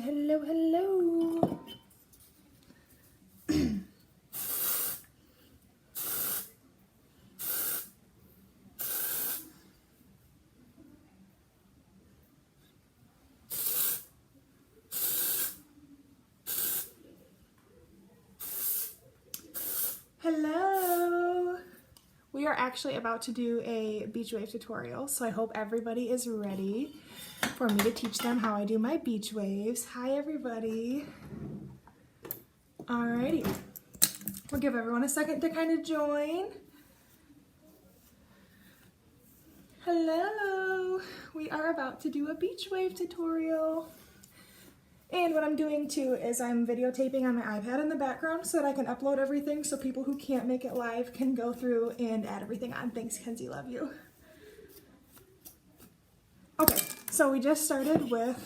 hello, hello. Hello. We are actually about to do a beach wave tutorial, so I hope everybody is ready for me to teach them how I do my beach waves. Hi, everybody. Alrighty. We'll give everyone a second to kind of join. Hello. We are about to do a beach wave tutorial. And what I'm doing too is I'm videotaping on my iPad in the background so that I can upload everything so people who can't make it live can go through and add everything on. Thanks, Kenzie, love you. Okay, so we just started with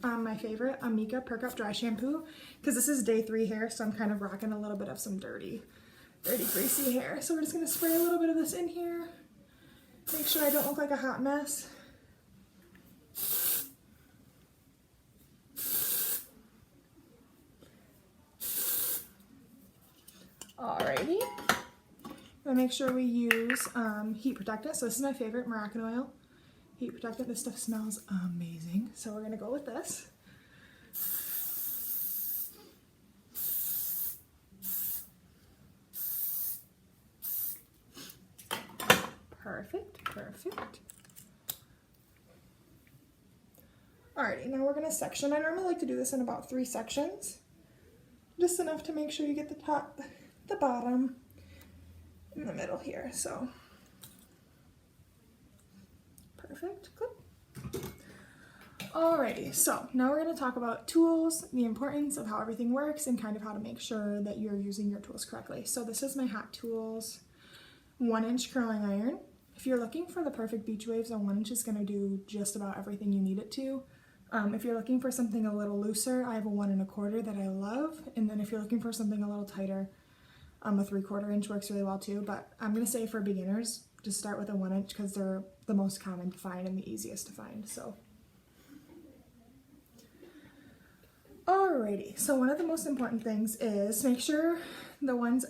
my favorite Amika Perk Up Dry Shampoo because this is day 3 hair, so I'm kind of rocking a little bit of some dirty, greasy hair. So we're just gonna spray a little bit of this in here. Make sure I don't look like a hot mess. Alrighty, and make sure we use heat protectant. So this is my favorite, Moroccan oil. Heat protectant, this stuff smells amazing. So we're gonna go with this. Perfect, perfect. Alrighty, now we're gonna section. I normally like to do this in about 3 sections. Just enough to make sure you get the top, the bottom, in the middle here, so. Perfect, good. Alrighty, so now we're gonna talk about tools, the importance of how everything works, and kind of how to make sure that you're using your tools correctly. So this is my Hot Tools 1-inch curling iron. If you're looking for the perfect beach waves, a 1-inch is gonna do just about everything you need it to. If you're looking for something a little looser, I have a 1 1/4 that I love. And then if you're looking for something a little tighter, a 3/4 inch works really well too. But I'm gonna say for beginners, just start with a 1-inch because they're the most common to find and the easiest to find, so. Alrighty, so one of the most important things is make sure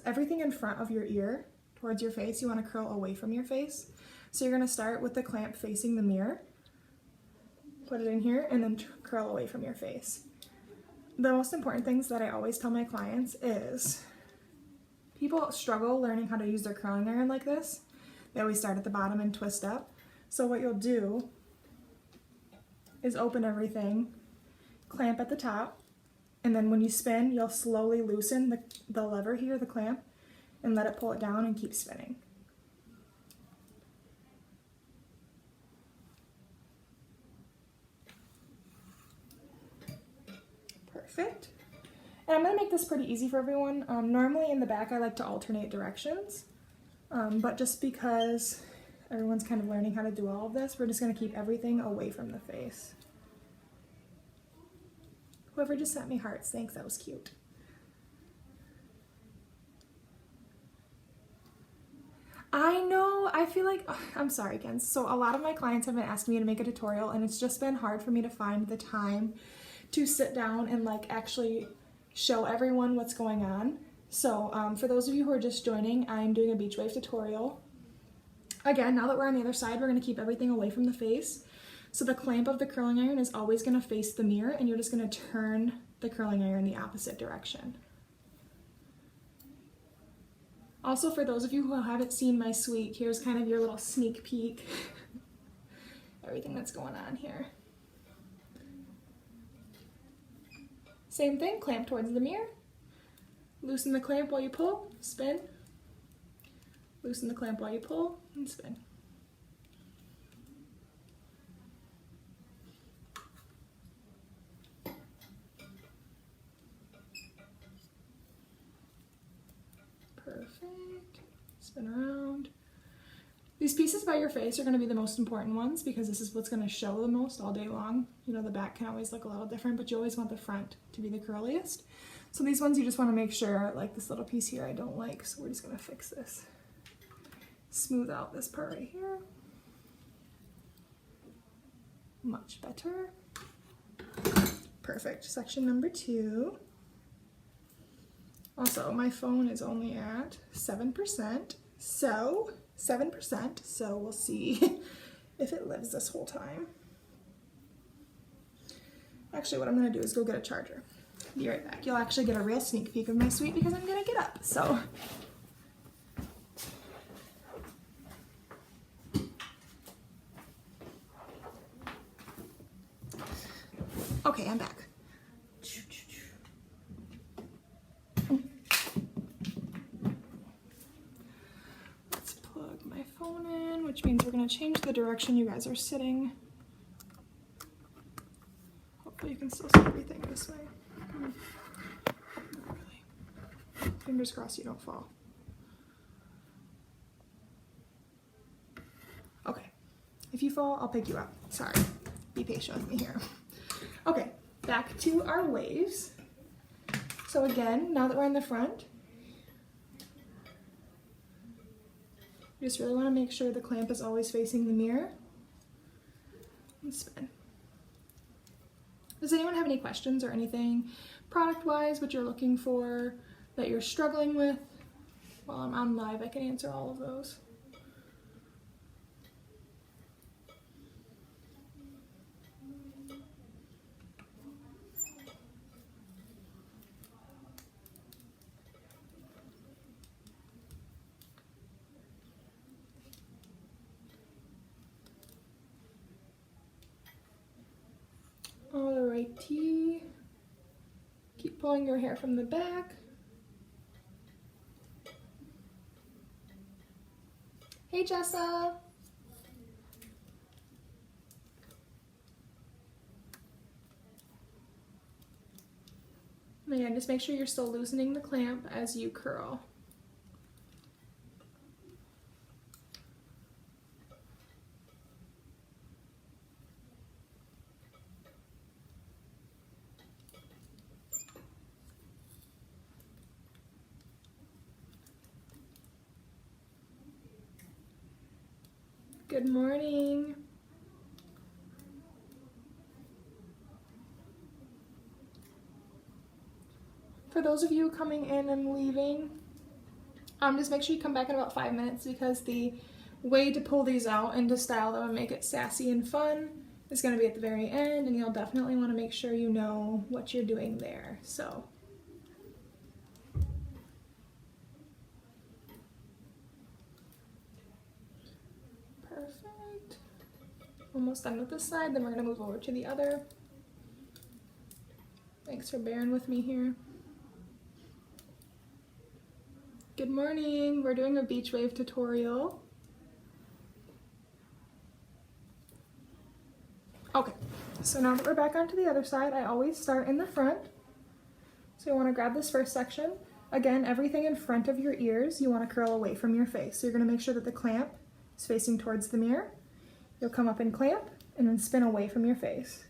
everything in front of your ear towards your face, you wanna curl away from your face. So you're gonna start with the clamp facing the mirror. Put it in here and then curl away from your face. The most important things that I always tell my clients is people struggle learning how to use their curling iron like this. They always start at the bottom and twist up. So what you'll do is open everything, clamp at the top, and then when you spin, you'll slowly loosen the lever here, the clamp, and let it pull it down and keep spinning. Perfect. And I'm going to make this pretty easy for everyone. Normally in the back I like to alternate directions, but just because everyone's kind of learning how to do all of this, we're just going to keep everything away from the face. Whoever just sent me hearts, thanks, that was cute. I know, I feel like, I'm sorry, Ken. So a lot of my clients have been asking me to make a tutorial and it's just been hard for me to find the time to sit down and like actually show everyone what's going on. So for those of you who are just joining, I'm doing a beach wave tutorial. Again, now that we're on the other side, we're gonna keep everything away from the face. So the clamp of the curling iron is always gonna face the mirror and you're just gonna turn the curling iron the opposite direction. Also, for those of you who haven't seen my suite, here's kind of your little sneak peek. Everything that's going on here. Same thing, clamp towards the mirror. Loosen the clamp while you pull, spin. Loosen the clamp while you pull, and spin. Perfect. Spin around. These pieces by your face are going to be the most important ones because this is what's going to show the most all day long. You know, the back can always look a little different, but you always want the front to be the curliest. So these ones you just want to make sure, like this little piece here I don't like, so we're just going to fix this. Smooth out this part right here. Much better. Perfect. Section number 2. Also, my phone is only at 7%, so 7%, so we'll see if it lives this whole time. Actually, what I'm going to do is go get a charger. Be right back. You'll actually get a real sneak peek of my suite because I'm going to get up, so. Okay, I'm back. Let's plug my phone in, which means we're going to change the direction you guys are sitting. Hopefully you can still see everything this way. Not really. Fingers crossed you don't fall. Okay. If you fall, I'll pick you up. Sorry. Be patient with me here. Okay, back to our waves. So again, now that we're in the front, you just really want to make sure the clamp is always facing the mirror. And spin. Does anyone have any questions or anything product-wise, what you're looking for, that you're struggling with? While I'm on live, I can answer all of those. Alrighty. Keep pulling your hair from the back. Hey, Jessa. And again, just make sure you're still loosening the clamp as you curl. Good morning. For those of you coming in and leaving, just make sure you come back in about 5 minutes because the way to pull these out and to style them and make it sassy and fun is going to be at the very end, and you'll definitely want to make sure you know what you're doing there. So. Perfect. Almost done with this side, then we're going to move over to the other. Thanks for bearing with me here. Good morning. We're doing a beach wave tutorial. Okay, so now that we're back onto the other side, I always start in the front. So you want to grab this first section. Again, everything in front of your ears, you want to curl away from your face. So you're going to make sure that the clamp is facing towards the mirror. You'll come up and clamp and then spin away from your face.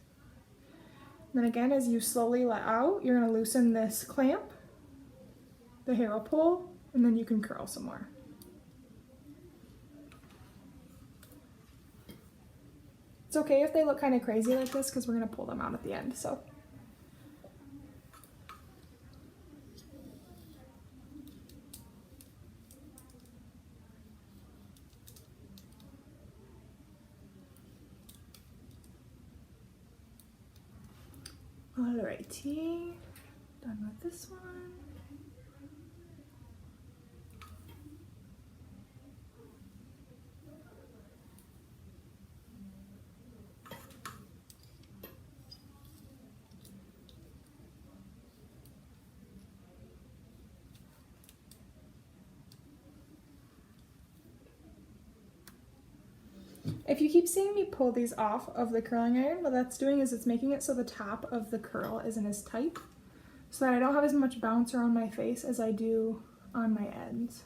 And then again, as you slowly let out, you're going to loosen this clamp. The hair will pull, and then you can curl some more. It's okay if they look kind of crazy like this because we're going to pull them out at the end. So. Alrighty, done with this one. If you keep seeing me pull these off of the curling iron, what that's doing is it's making it so the top of the curl isn't as tight, so that I don't have as much bounce around my face as I do on my ends.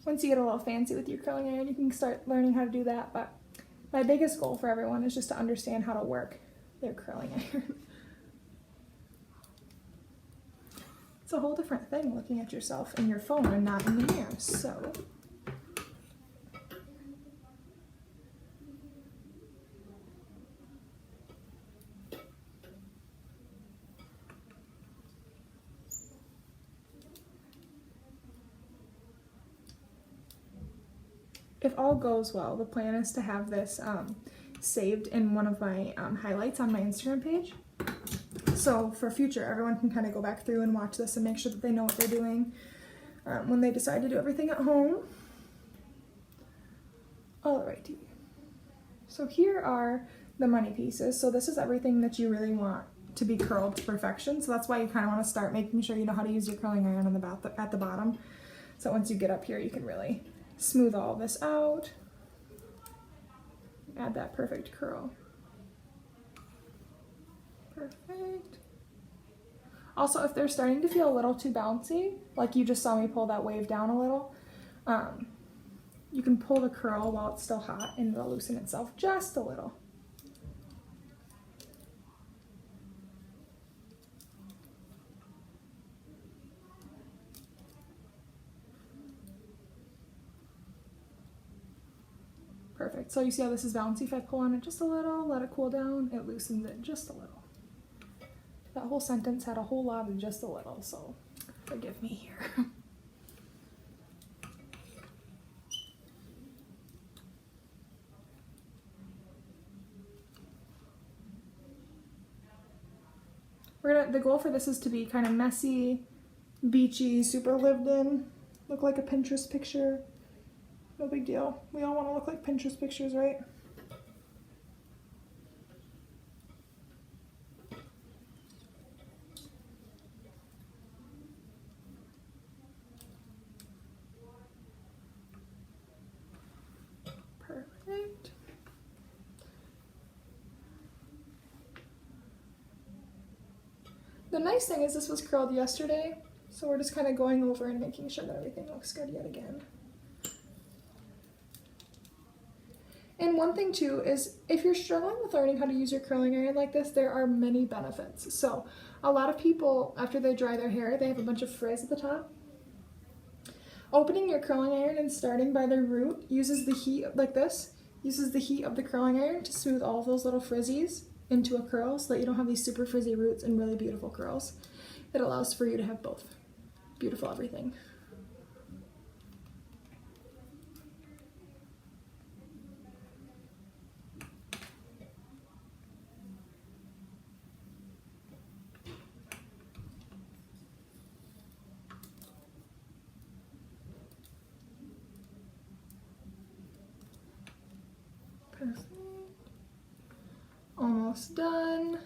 Once you get a little fancy with your curling iron, you can start learning how to do that, but my biggest goal for everyone is just to understand how to work their curling iron. It's a whole different thing looking at yourself in your phone and not in the mirror, so. if all goes well, the plan is to have this saved in one of my highlights on my Instagram page. So for future, everyone can kind of go back through and watch this and make sure that they know what they're doing when they decide to do everything at home. Alrighty. So here are the money pieces. So this is everything that you really want to be curled to perfection. So that's why you kind of want to start making sure you know how to use your curling iron on at the bottom. So once you get up here, you can really smooth all this out. Add that perfect curl. Perfect. Also, if they're starting to feel a little too bouncy, like you just saw me pull that wave down a little, you can pull the curl while it's still hot and it'll loosen itself just a little. Perfect. So you see how this is bouncy? If I pull on it just a little, let it cool down, it loosens it just a little. That whole sentence had a whole lot of just a little, so forgive me here. The goal for this is to be kind of messy, beachy, super lived in, look like a Pinterest picture. No big deal. We all want to look like Pinterest pictures, right? Perfect. The nice thing is this was curled yesterday, so we're just kind of going over and making sure that everything looks good yet again. And one thing too is if you're struggling with learning how to use your curling iron like this, there are many benefits. So a lot of people, after they dry their hair, they have a bunch of frizz at the top. Opening your curling iron and starting by the root uses the heat, like this, uses the heat of the curling iron to smooth all of those little frizzies into a curl so that you don't have these super frizzy roots and really beautiful curls. It allows for you to have both. Beautiful everything. Perfect. Almost done.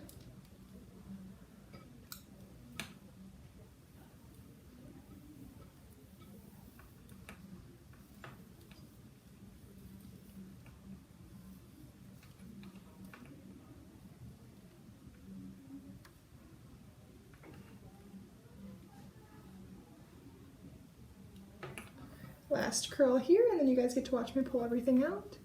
Last curl here, and then you guys get to watch me pull everything out.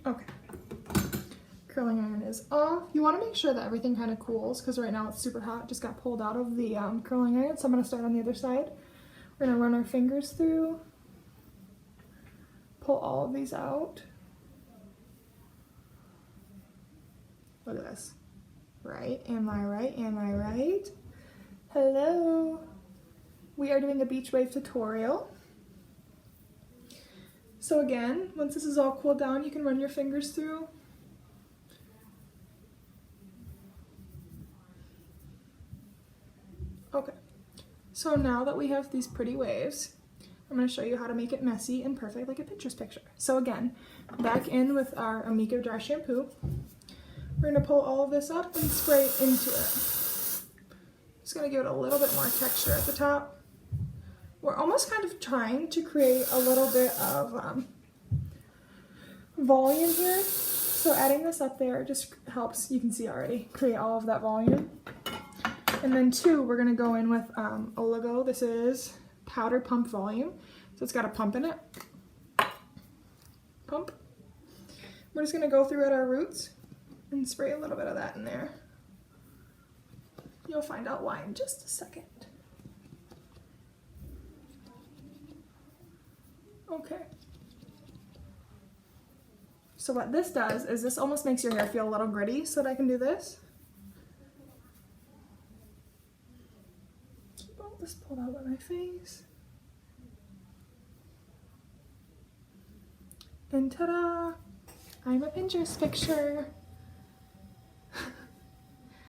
Okay, curling iron is off. You want to make sure that everything kind of cools because right now it's super hot. Just got pulled out of the curling iron, so I'm going to start on the other side. We're going to run our fingers through, pull all of these out. Look at this. Right? Am I right? Am I right? Hello. We are doing a beach wave tutorial. So again, once this is all cooled down, you can run your fingers through. Okay. So now that we have these pretty waves, I'm going to show you how to make it messy and perfect like a Pinterest picture. So again, back in with our Amika dry shampoo. We're going to pull all of this up and spray into it. Just going to give it a little bit more texture at the top. We're almost kind of trying to create a little bit of volume here. So adding this up there just helps, you can see already, create all of that volume. And then two, we're going to go in with Oligo. This is powder pump volume. So it's got a pump in it. Pump. We're just going to go through at our roots and spray a little bit of that in there. You'll find out why in just a second. Okay. So what this does is this almost makes your hair feel a little gritty, so that I can do this. this pulled out by my face. And ta-da! I'm a Pinterest picture.